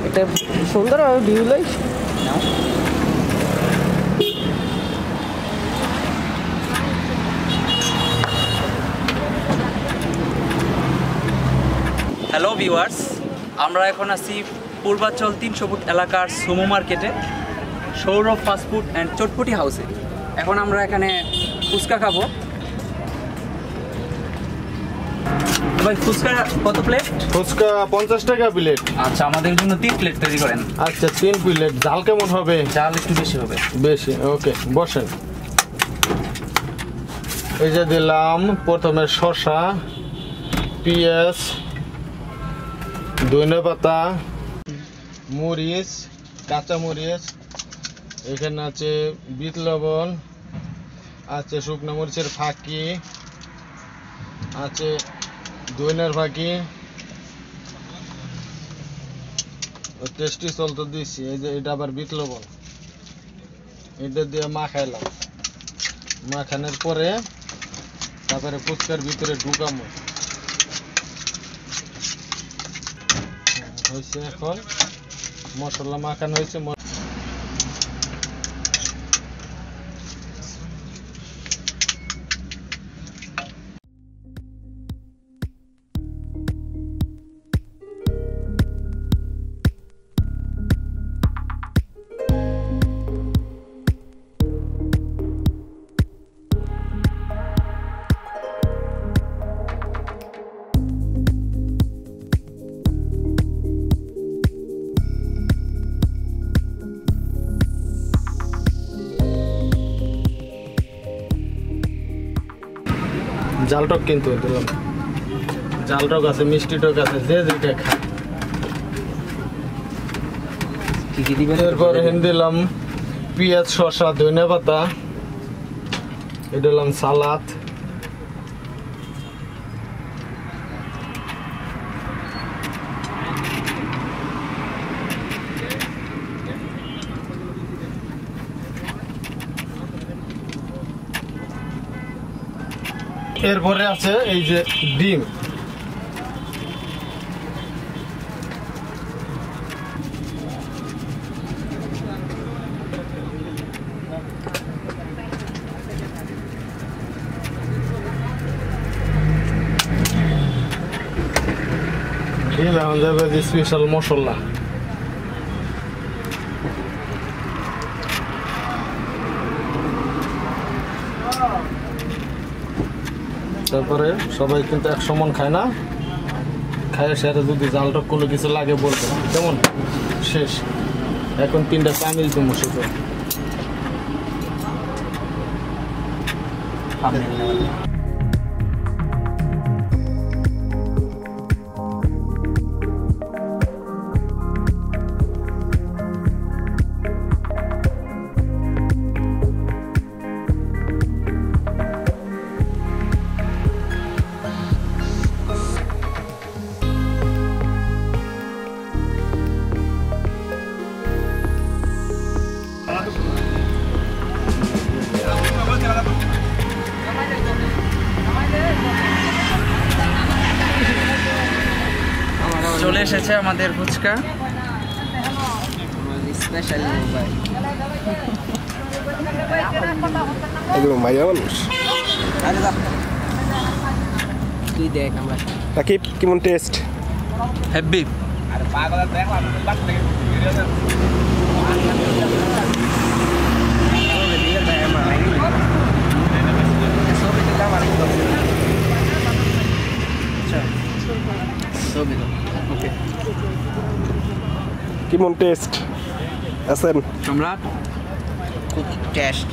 এটা সুন্দর ভিউ লাই hello viewers, আমরা এখন আছি পূর্বাঞ্চল 300 ফুট এলাকার সুমো মার্কেটে সৌরভ ফাস্টফুড অ্যান্ড চটপটি হাউসে। এখন আমরা এখানে ফুচকা খাবো। ভাই ফুচকা কত প্লেট? ফুচকা 50 টাকা প্লেট। আচ্ছা, আমাদের জন্য 3 প্লেট তৈরি করেন। আচ্ছা 3 প্লেট। ঝাল কেমন হবে? ঝাল একটু বেশি হবে। বেশি, ওকে বসেন। এই যে দিলাম প্রথমে শসা, পেঁয়াজ, ধনেপাতা, মরিচ, কাঁচা মরিচ, এখানে আছে বিট লবণ, আছে শুকনো মরিচের ফাঁকি, আছে দইনের ফাঁকি, টেস্টি সল্ট দিচ্ছি। এই যে এটা আবার বিট লবণ, এটা দিয়ে মাখাইলাম। মাখানোর পরে তারপরে ফুচকার ভিতরে ঢুকামো হয়েছে। এখন মশলা মাখানো হয়েছে। জাল টক কিন্তু দিলাম, জাল টক আছে, মিষ্টি টক আছে, যে যেটা খায়। এরপর দিলাম পেঁয়াজ, শসা, ধনেপাতা, এটা দিলাম সালাদ, এরপরে আছে এই যে ডিম। ডিম এখন যাবে যে স্পেশাল মশলা। তারপরে সবাই কিন্তু এক সমান খায় না, খায় সেটা যদি জালটা কোনো কিছু লাগে বলতো কেমন শেষ। এখন 3টা চামিচ দিব শুধু। চলে এসেছে আমাদের ফুচকা। মাইয়া মানুষ রাকিব, কেমন টেস্ট? হেভি। কেমন টেস্ট আছেন? সম্রাট খুব টেস্ট।